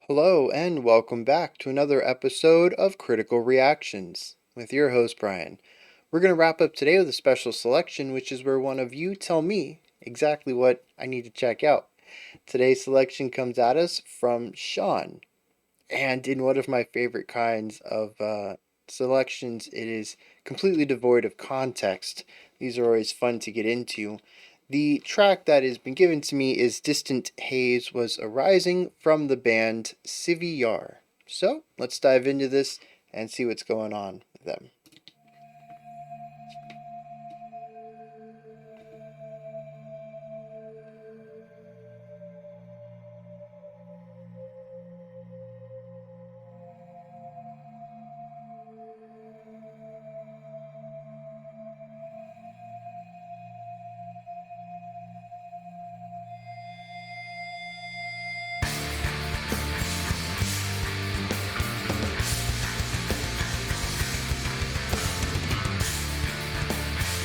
Hello, and welcome back to another episode of Critical Reactions with your host, Bryan. We're going to wrap up today with a special selection, which is where one of you tell me exactly what I need to check out. Today's selection comes at us from Sean, and in one of my favorite kinds of selections, it is completely devoid of context. These are always fun to get into. The track that has been given to me is Distant Haze Was Arising from the band Sivyj Yar. So, let's dive into this and see what's going on with them.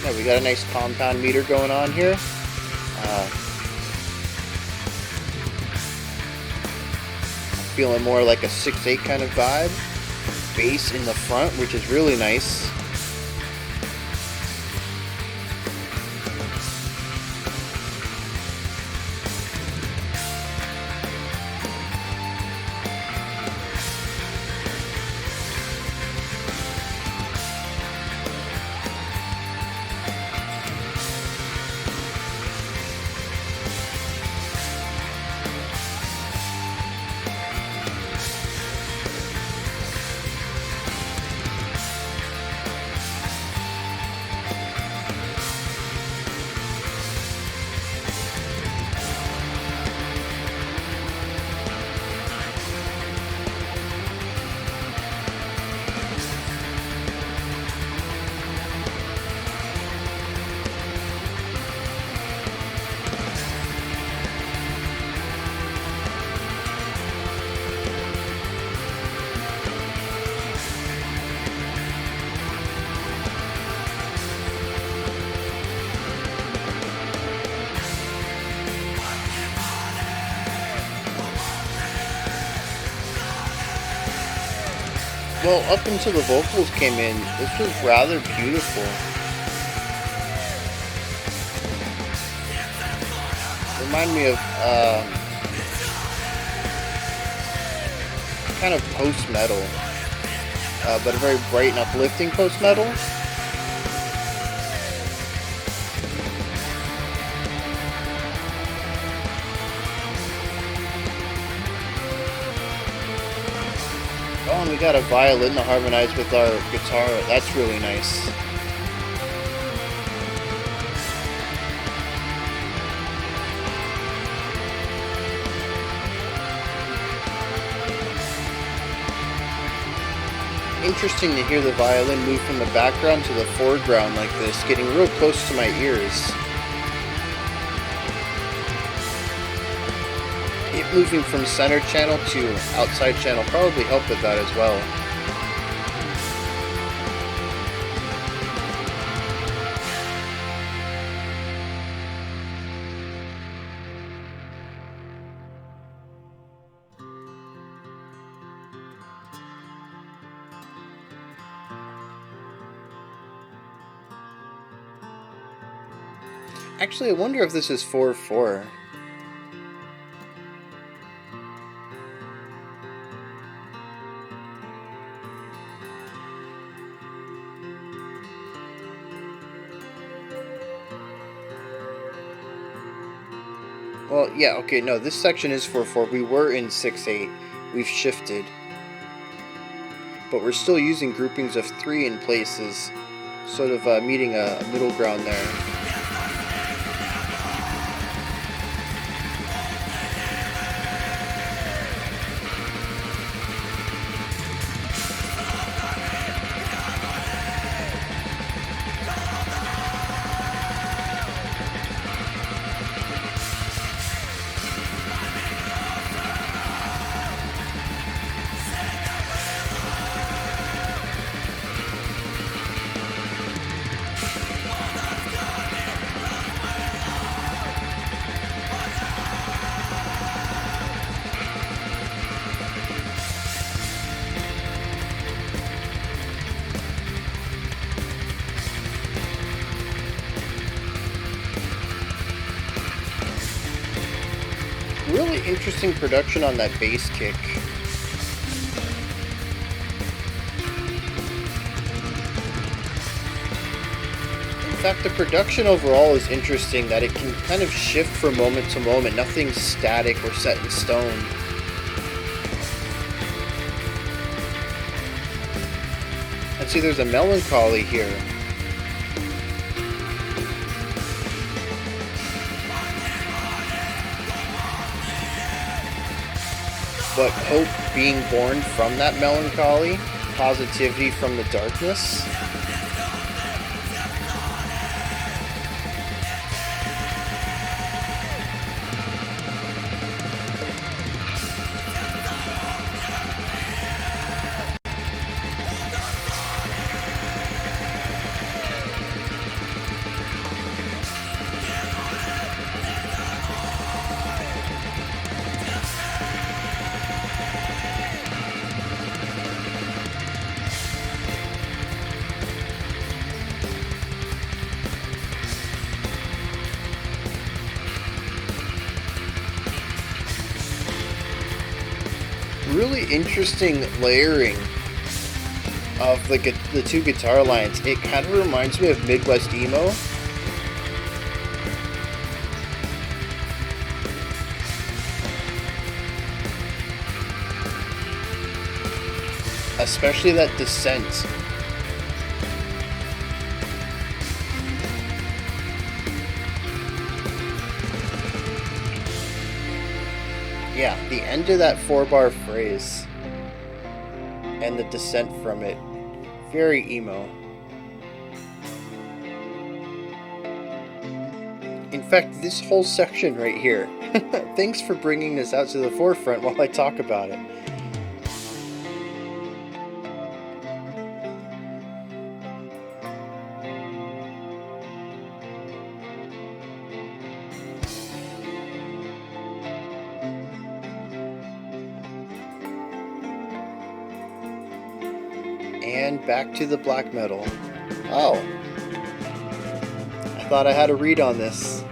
Yeah, we got a nice compound meter going on here. Feeling more like a 6/8 kind of vibe. Bass in the front, which is really nice. Well, up until the vocals came in, this was rather beautiful. Remind me of kind of post-metal, but a very bright and uplifting post-metal. Oh, and we got a violin to harmonize with our guitar. That's really nice. Interesting to hear the violin move from the background to the foreground like this, getting real close to my ears. It moving from center channel to outside channel probably helped with that as well. Actually, I wonder if this is 4/4. Well, yeah, okay, no, this section is 4/4. We were in 6/8. We've shifted. But we're still using groupings of 3 in places, sort of meeting a middle ground there. Really interesting production on that bass kick. In fact, the production overall is interesting, that it can kind of shift from moment to moment. Nothing's static or set in stone. And see, there's a melancholy here. But hope being born from that melancholy, positivity from the darkness. Really interesting layering of the two guitar lines. It kind of reminds me of Midwest emo. Especially that descent. Yeah, the end of that 4-bar phrase and the descent from it, very emo. In fact, this whole section right here, thanks for bringing this out to the forefront while I talk about it. And back to the black metal. Oh. I thought I had a read on this.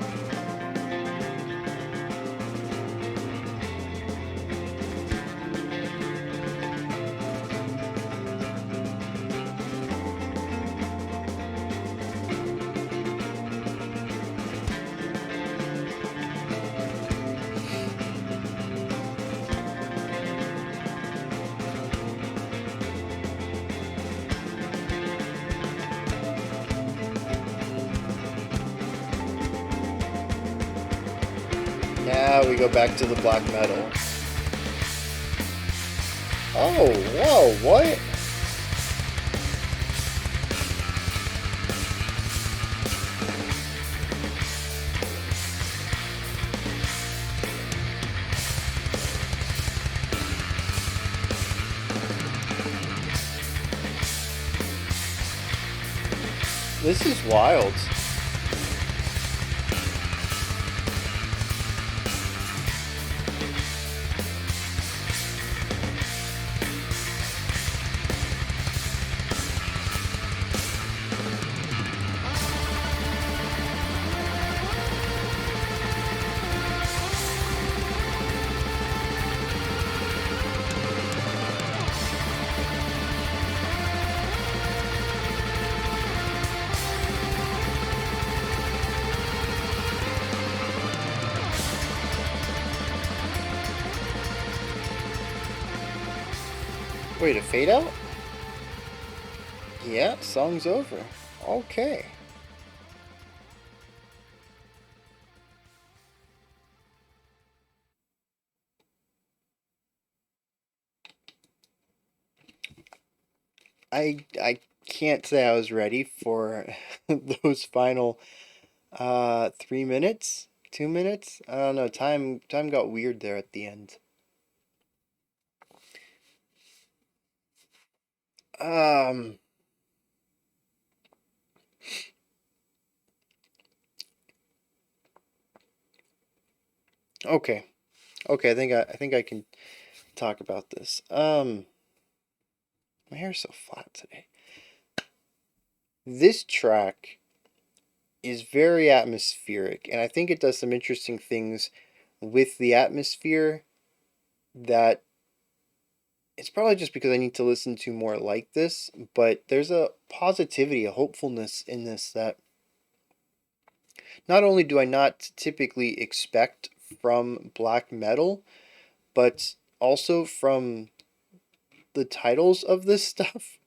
Now we go back to the black metal. Oh, whoa, what? This is wild. Wait, a fade out? Yeah, song's over. Okay. I can't say I was ready for those final 3 minutes, 2 minutes. I don't know. Time got weird there at the end. Um. Okay. Okay. I think I can talk about this. My hair's so flat today. This track is very atmospheric, and I think it does some interesting things with the atmosphere that it's probably just because I need to listen to more like this, but there's a positivity, a hopefulness in this that not only do I not typically expect from black metal, but also from the titles of this stuff.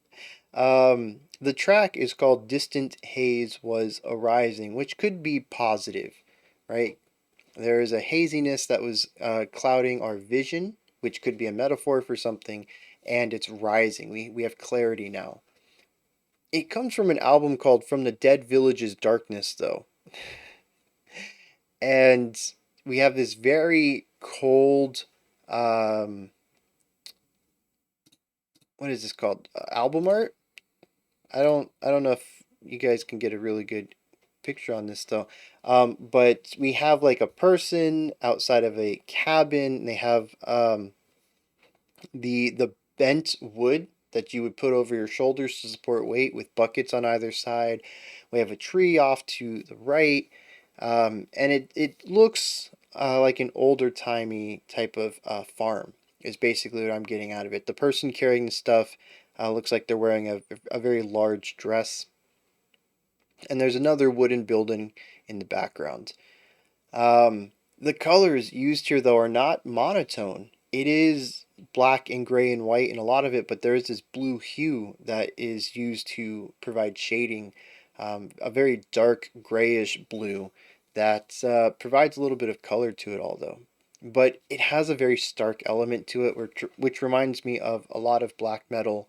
The track is called Distant Haze Was Arising, which could be positive, right? There is a haziness that was clouding our vision, which could be a metaphor for something, and it's rising. We have clarity now. It comes from an album called From the Dead Village's Darkness, though. And we have this very cold, um, what is this called? Album art? I don't know if you guys can get a really good picture on this though. But we have like a person outside of a cabin. They have the bent wood that you would put over your shoulders to support weight with buckets on either side. We have a tree off to the right. And it looks like an older timey type of farm is basically what I'm getting out of it. The person carrying the stuff looks like they're wearing a very large dress. And there's another wooden building in the background. The colors used here, though, are not monotone. It is black and gray and white in a lot of it, but there is this blue hue that is used to provide shading, a very dark grayish blue that provides a little bit of color to it all, though. But it has a very stark element to it, which reminds me of a lot of black metal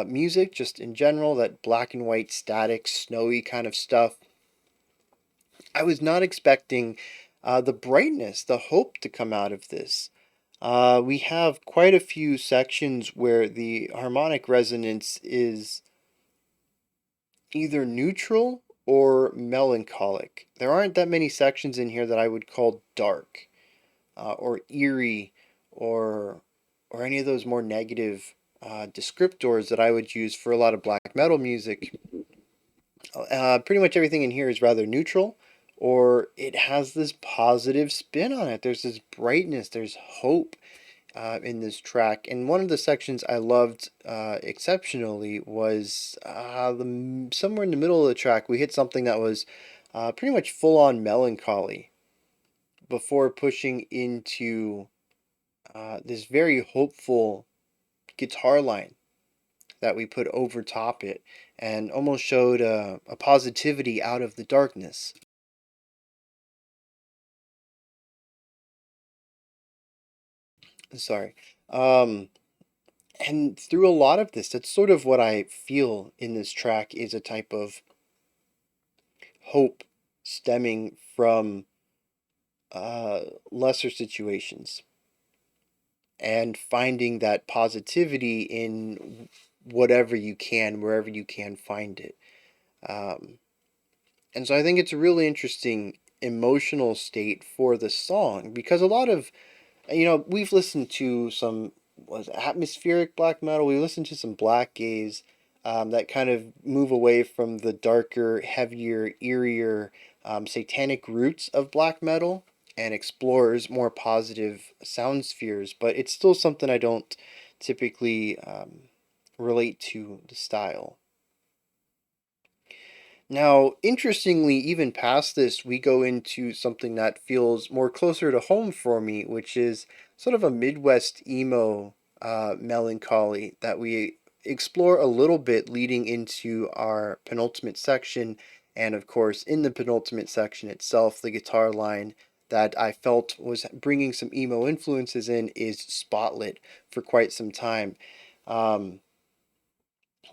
music, just in general, that black and white, static, snowy kind of stuff. I was not expecting the brightness, the hope to come out of this. We have quite a few sections where the harmonic resonance is either neutral or melancholic. There aren't that many sections in here that I would call dark or eerie or any of those more negative descriptors that I would use for a lot of black metal music. Pretty much everything in here is rather neutral, or it has this positive spin on it. There's this brightness, there's hope in this track. And one of the sections I loved exceptionally was somewhere in the middle of the track, we hit something that was pretty much full on melancholy before pushing into this very hopeful guitar line that we put over top it and almost showed a positivity out of the darkness. Sorry. Um, and through a lot of this, that's sort of what I feel in this track is a type of hope stemming from uh, lesser situations and finding that positivity in whatever you can, wherever you can find it. Um, and so I think it's a really interesting emotional state for the song because a lot of we've listened to some was atmospheric black metal. We listened to some black gaze that kind of move away from the darker, heavier, eerier, satanic roots of black metal and explores more positive sound spheres. But it's still something I don't typically relate to the style. Now, interestingly, even past this, we go into something that feels more closer to home for me, which is sort of a Midwest emo melancholy that we explore a little bit leading into our penultimate section. And of course, in the penultimate section itself, the guitar line that I felt was bringing some emo influences in is Spotlit for quite some time. Um,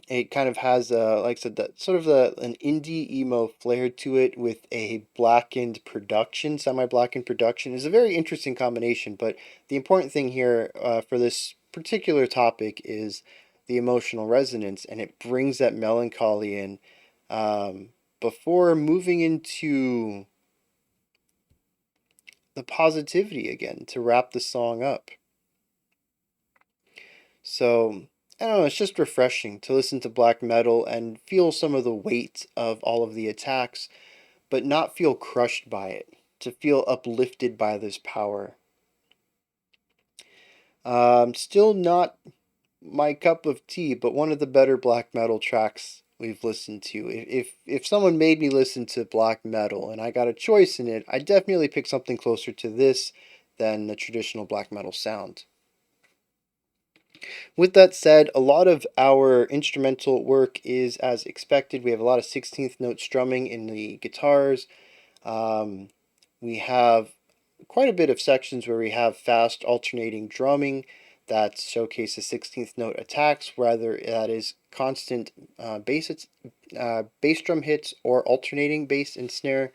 it kind of has like I said, that sort of an indie emo flair to it with a blackened production, semi-blackened production is a very interesting combination. But the important thing here for this particular topic is the emotional resonance, and it brings that melancholy in before moving into the positivity again to wrap the song up. So, I don't know, it's just refreshing to listen to black metal and feel some of the weight of all of the attacks, but not feel crushed by it. to feel uplifted by this power. Still not my cup of tea, but one of the better black metal tracks we've listened to. If someone made me listen to black metal and I got a choice in it, I'd definitely pick something closer to this than the traditional black metal sound. With that said, a lot of our instrumental work is as expected. We have a lot of 16th note strumming in the guitars. Um, we have quite a bit of sections where we have fast alternating drumming that showcases 16th note attacks, whether that is constant bass drum hits or alternating bass and snare.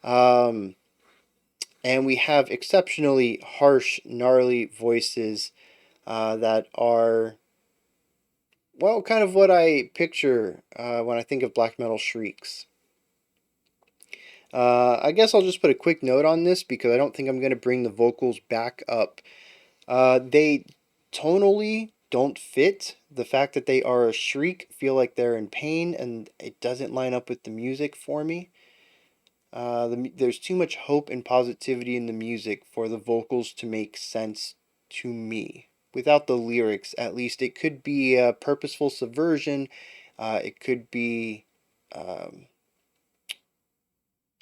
Um, and we have exceptionally harsh, gnarly voices that are, well, kind of what I picture when I think of black metal shrieks. I guess I'll just put a quick note on this because I don't think I'm going to bring the vocals back up. They tonally don't fit. The fact that they are a shriek feel like they're in pain, and it doesn't line up with the music for me. There's too much hope and positivity in the music for the vocals to make sense to me. Without the lyrics, at least, it could be a purposeful subversion. It could be, um,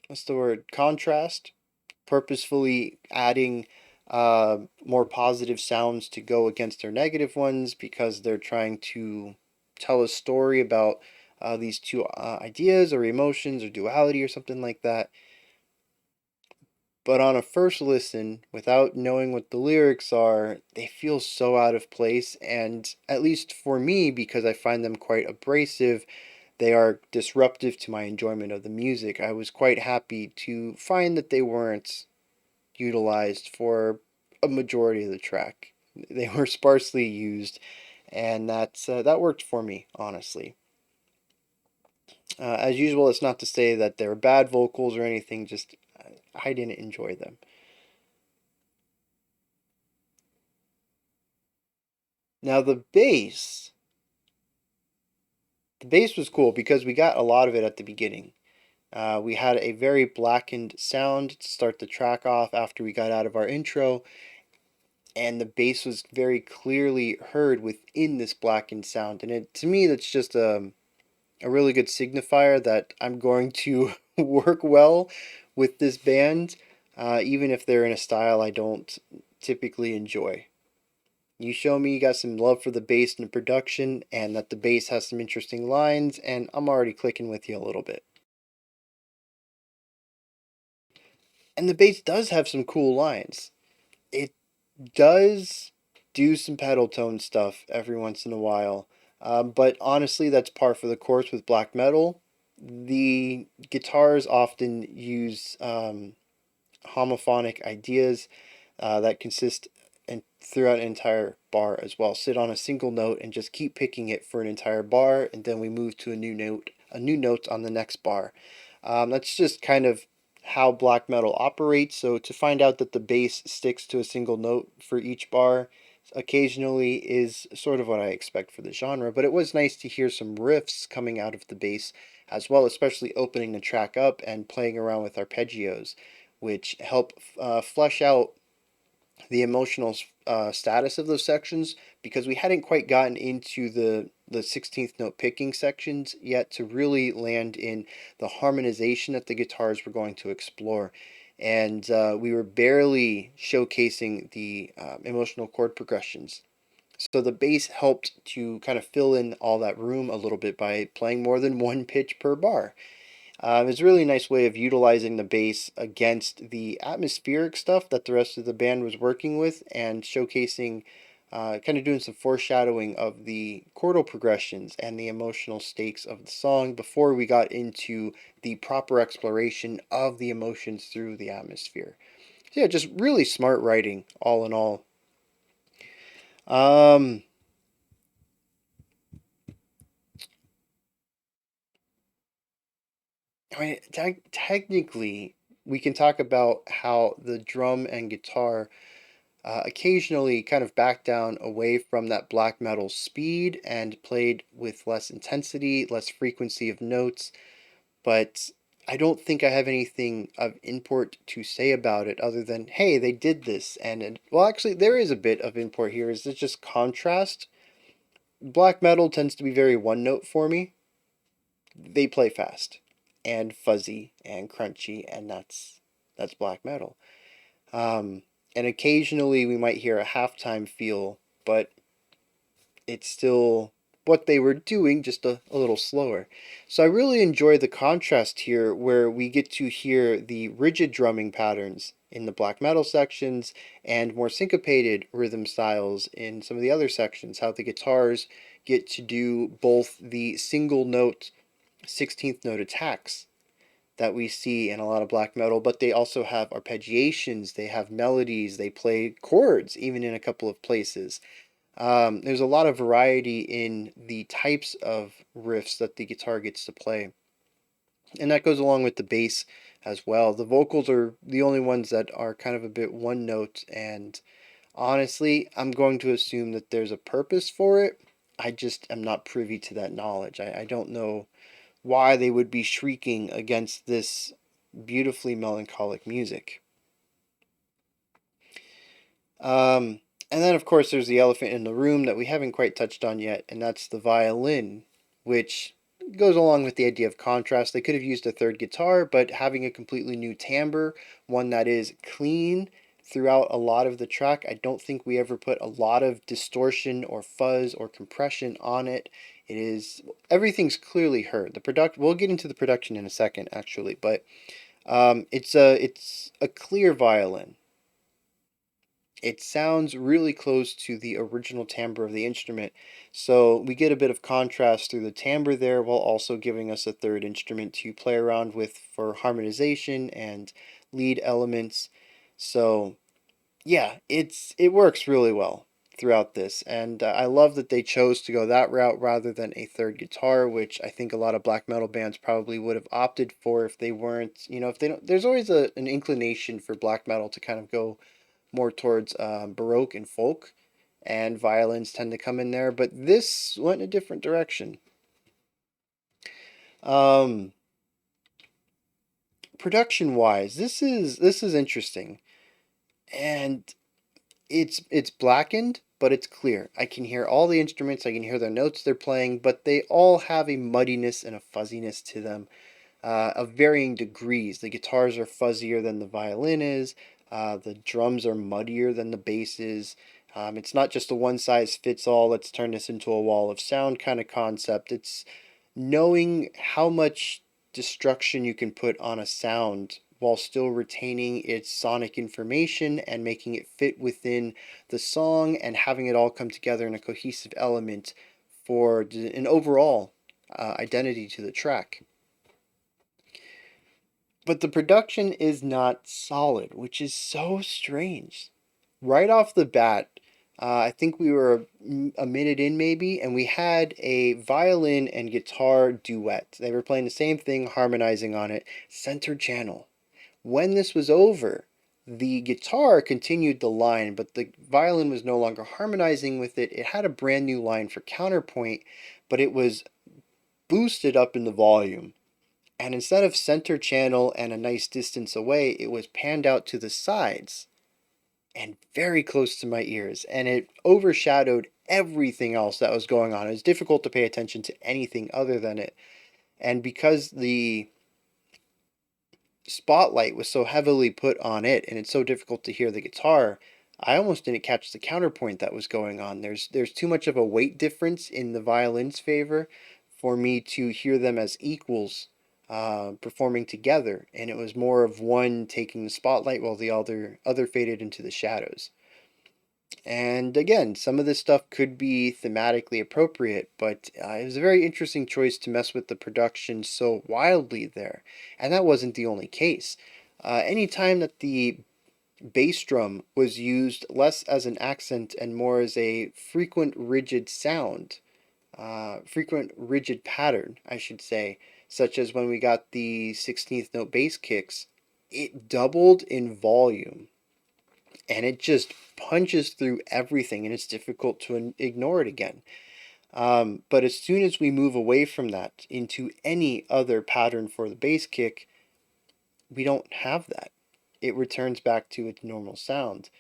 what's the word? Contrast. Purposefully adding more positive sounds to go against their negative ones because they're trying to tell a story about these two ideas or emotions or duality or something like that. But on a first listen, without knowing what the lyrics are, they feel so out of place. And at least for me, because I find them quite abrasive, they are disruptive to my enjoyment of the music. I was quite happy to find that they weren't utilized for a majority of the track. They were sparsely used, and that worked for me, honestly. As usual, it's not to say that they're bad vocals or anything, just I didn't enjoy them. Now the bass was cool because we got a lot of it at the beginning. We had a very blackened sound to start the track off after we got out of our intro, and the bass was very clearly heard within this blackened sound. And to me, that's just a really good signifier that I'm going to work well with this band, even if they're in a style I don't typically enjoy. You show me you got some love for the bass and the production, and that the bass has some interesting lines, and I'm already clicking with you a little bit. And the bass does have some cool lines. It does do some pedal tone stuff every once in a while, but honestly, that's par for the course with black metal. The guitars often use homophonic ideas that consist and throughout an entire bar as well. Sit on a single note and just keep picking it for an entire bar, and then we move to a new note on the next bar. That's just kind of how black metal operates. So to find out that the bass sticks to a single note for each bar occasionally is sort of what I expect for the genre, but it was nice to hear some riffs coming out of the bass as well, especially opening the track up and playing around with arpeggios, which help flesh out the emotional status of those sections because we hadn't quite gotten into the 16th note picking sections yet to really land in the harmonization that the guitars were going to explore. And we were barely showcasing the emotional chord progressions. So the bass helped to kind of fill in all that room a little bit by playing more than one pitch per bar. It's a really nice way of utilizing the bass against the atmospheric stuff that the rest of the band was working with and showcasing, kind of doing some foreshadowing of the chordal progressions and the emotional stakes of the song before we got into the proper exploration of the emotions through the atmosphere. So yeah, just really smart writing, all in all. Um, I mean, technically, we can talk about how the drum and guitar occasionally kind of backed down away from that black metal speed and played with less intensity, less frequency of notes. But I don't think I have anything of import to say about it other than, hey, they did this. Well, actually, there is a bit of import here. Is it just contrast? Black metal tends to be very one note for me. They play fast and fuzzy and crunchy, and that's black metal. Um, and occasionally we might hear a halftime feel, but it's still what they were doing, just a little slower. So I really enjoy the contrast here where we get to hear the rigid drumming patterns in the black metal sections and more syncopated rhythm styles in some of the other sections, how the guitars get to do both the single note 16th note attacks that we see in a lot of black metal, but they also have arpeggiations, they have melodies, they play chords even in a couple of places. There's a lot of variety in the types of riffs that the guitar gets to play. And that goes along with the bass as well. The vocals are the only ones that are kind of a bit one note, and honestly, I'm going to assume that there's a purpose for it. I just am not privy to that knowledge. I don't know why they would be shrieking against this beautifully melancholic music. Um, and then, of course, there's the elephant in the room that we haven't quite touched on yet, and that's the violin, which goes along with the idea of contrast. They could have used a third guitar, but having a completely new timbre, one that is clean throughout a lot of the track, I don't think we ever put a lot of distortion or fuzz or compression on it. It is everything's clearly heard. The product we'll get into the production in a second, actually, but it's a clear violin. It sounds really close to the original timbre of the instrument. So we get a bit of contrast through the timbre there while also giving us a third instrument to play around with for harmonization and lead elements. So yeah, it works really well throughout this, and I love that they chose to go that route rather than a third guitar, which I think a lot of black metal bands probably would have opted for if they weren't, if they don't. There's always an inclination for black metal to kind of go more towards Baroque and folk, and violins tend to come in there. But this went in a different direction. Um, Production wise, this is interesting, and it's blackened, but it's clear. I can hear all the instruments. I can hear the notes they're playing, but they all have a muddiness and a fuzziness to them. Of varying degrees. The guitars are fuzzier than the violin is. The drums are muddier than the bass is. It's not just a one size fits all, let's turn this into a wall of sound kind of concept. It's knowing how much destruction you can put on a sound while still retaining its sonic information and making it fit within the song and having it all come together in a cohesive element for an overall identity to the track. But the production is not solid, which is so strange. Right off the bat, I think we were a minute in maybe, and we had a violin and guitar duet. They were playing the same thing, harmonizing on it, center channel. When this was over, the guitar continued the line, but the violin was no longer harmonizing with it. It had a brand new line for counterpoint, but it was boosted up in the volume. And instead of center channel and a nice distance away, it was panned out to the sides and very close to my ears. And it overshadowed everything else that was going on. It was difficult to pay attention to anything other than it. And because the spotlight was so heavily put on it and it's so difficult to hear the guitar, I almost didn't catch the counterpoint that was going on. There's too much of a weight difference in the violin's favor for me to hear them as equals performing together, and it was more of one taking the spotlight while the other faded into the shadows. And again, some of this stuff could be thematically appropriate, but it was a very interesting choice to mess with the production so wildly there. And that wasn't the only case. Anytime that the bass drum was used less as an accent and more as a frequent rigid sound, frequent rigid pattern, I should say, such as when we got the 16th note bass kicks, it doubled in volume and it just punches through everything and it's difficult to ignore it again. But as soon as we move away from that into any other pattern for the bass kick, we don't have that. It returns back to its normal sound.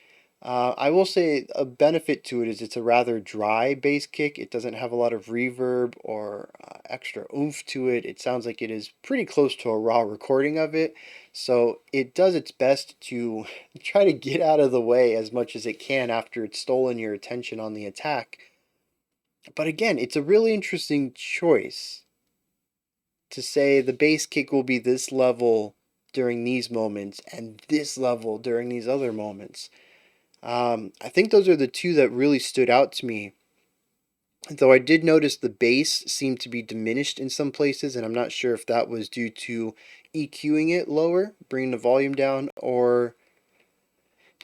I will say a benefit to it is it's a rather dry bass kick. It doesn't have a lot of reverb or extra oomph to it. It sounds like it is pretty close to a raw recording of it. So it does its best to try to get out of the way as much as it can after it's stolen your attention on the attack. But again, it's a really interesting choice to say the bass kick will be this level during these moments and this level during these other moments. I think those are the two that really stood out to me. Though I did notice the bass seemed to be diminished in some places, and I'm not sure if that was due to EQing it lower, bringing the volume down, or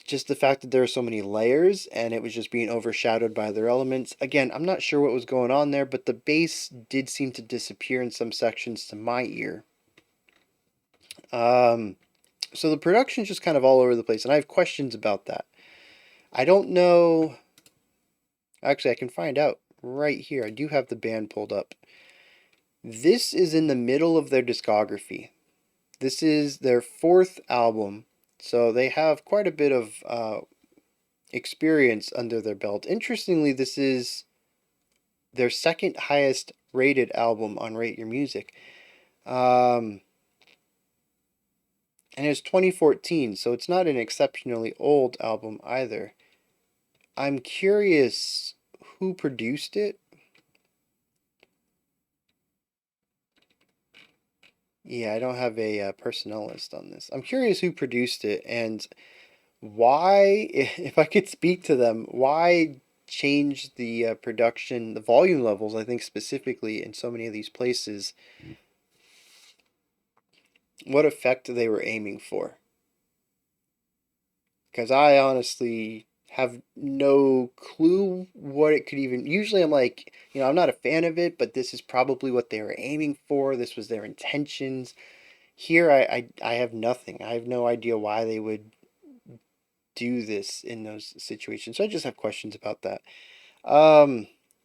just the fact that there are so many layers and it was just being overshadowed by other elements. Again, I'm not sure what was going on there, but the bass did seem to disappear in some sections to my ear. So the production's just kind of all over the place, and I have questions about that. I don't know. Actually, I can find out right here. I do have the band pulled up. This is in the middle of their discography. This is their fourth album, so they have quite a bit of experience under their belt. Interestingly, this is their second highest rated album on Rate Your Music. And it's 2014, so it's not an exceptionally old album either. I'm curious who produced it. Yeah, I don't have a personnel list on this. I'm curious who produced it and why, if I could speak to them, why change the production, the volume levels, I think specifically in so many of these places, what effect they were aiming for. Because I honestly have no clue what it could even. Usually I'm like, I'm not a fan of it, but this is probably what they were aiming for. This was their intentions. Here, I have nothing. I have no idea why they would do this in those situations. So I just have questions about that.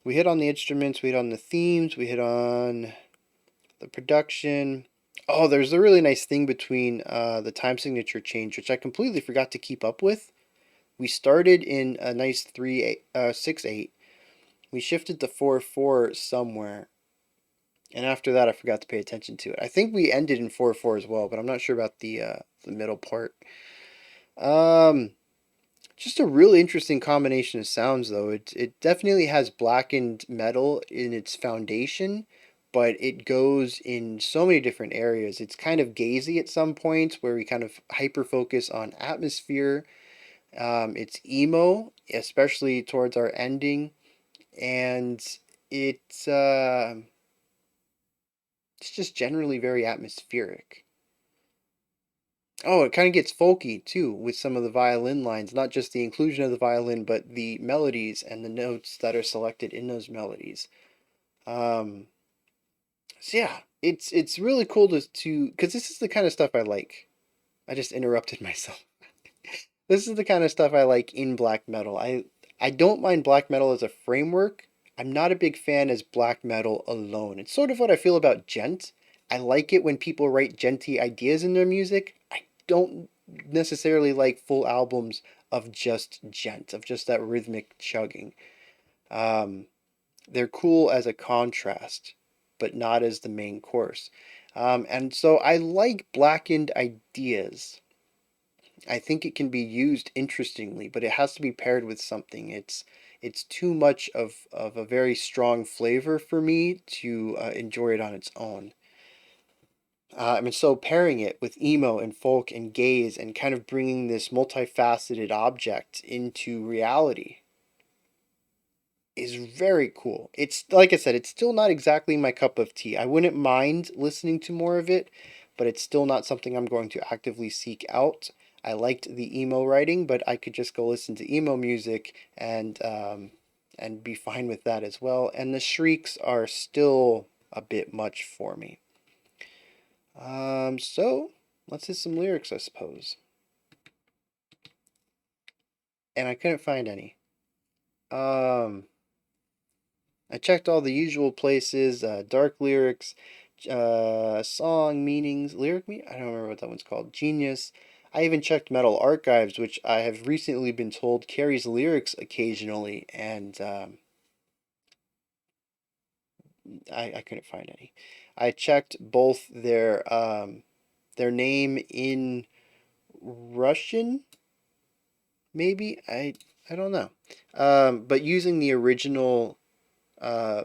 We hit on the instruments, we hit on the themes, we hit on the production. Oh, there's a really nice thing between the time signature change, which I completely forgot to keep up with. We started in a nice 6/8. We shifted to 4/4 somewhere, and after that, I forgot to pay attention to it. I think we ended in 4/4 as well, but I'm not sure about the middle part. Um, Just a really interesting combination of sounds, though. It definitely has blackened metal in its foundation, but it goes in so many different areas. It's kind of gazy at some points where we kind of hyper focus on atmosphere. It's emo, especially towards our ending, and it's uh, it's just generally very atmospheric. Oh, it kind of gets folky too with some of the violin lines, not just the inclusion of the violin, but the melodies and the notes that are selected in those melodies. Um, so yeah, it's really cool to because this is the kind of stuff I like. I just interrupted myself. This is the kind of stuff I like in black metal. I don't mind black metal as a framework. I'm not a big fan as black metal alone. It's sort of what I feel about gent. I like it when people write genty ideas in their music. I don't necessarily like full albums of just gent, of just that rhythmic chugging. Um, they're cool as a contrast, but not as the main course. And so I like blackened ideas. I think it can be used interestingly, but it has to be paired with something. It's too much of a very strong flavor for me to enjoy it on its own. And so pairing it with emo and folk and gaze and kind of bringing this multifaceted object into reality is very cool. It's like I said, it's still not exactly my cup of tea. I wouldn't mind listening to more of it, but it's still not something I'm going to actively seek out. I liked the emo writing, but I could just go listen to emo music and be fine with that as well. And the shrieks are still a bit much for me. So let's hit some lyrics, I suppose. And I couldn't find any. I checked all the usual places, dark lyrics, Song meanings, lyric me. I don't remember what that one's called. Genius. I even checked Metal Archives, which I have recently been told carries lyrics occasionally, and I couldn't find any. I checked both their name in Russian, maybe. I don't know. But using the original uh,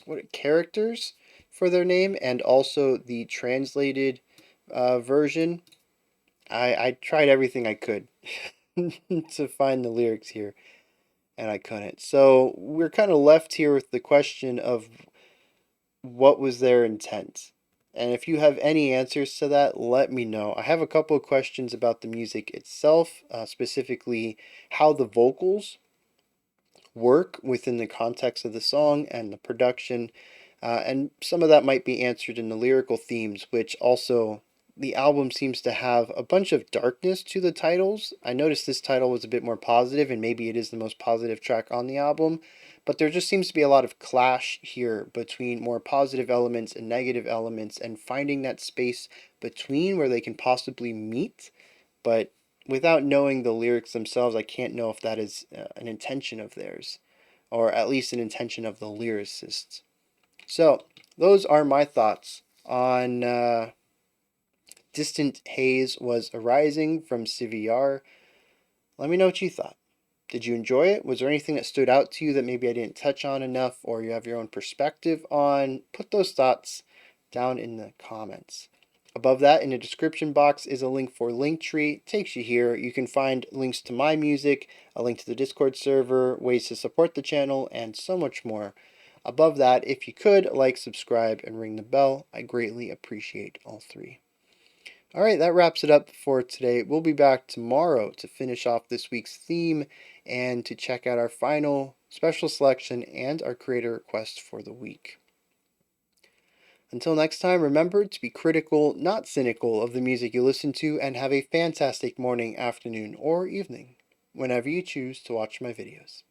what characters for their name and also the translated version. I tried everything I could to find the lyrics here, and I couldn't. So we're kind of left here with the question of what was their intent. And if you have any answers to that, let me know. I have a couple of questions about the music itself, specifically how the vocals work within the context of the song and the production. And some of that might be answered in the lyrical themes, which also the album seems to have a bunch of darkness to the titles. I noticed this title was a bit more positive, and maybe it is the most positive track on the album. But there just seems to be a lot of clash here between more positive elements and negative elements, and finding that space between where they can possibly meet. But without knowing the lyrics themselves, I can't know if that is an intention of theirs, or at least an intention of the lyricists. So, those are my thoughts on Distant Haze Was Arising from Sivyj Yar. Let me know what you thought. Did you enjoy it? Was there anything that stood out to you that maybe I didn't touch on enough or you have your own perspective on? Put those thoughts down in the comments. Above that, in the description box, is a link for Linktree. It takes you here. You can find links to my music, a link to the Discord server, ways to support the channel, and so much more. Above that, if you could, like, subscribe, and ring the bell. I greatly appreciate all three. All right, that wraps it up for today. We'll be back tomorrow to finish off this week's theme and to check out our final special selection and our creator request for the week. Until next time, remember to be critical, not cynical, of the music you listen to, and have a fantastic morning, afternoon, or evening whenever you choose to watch my videos.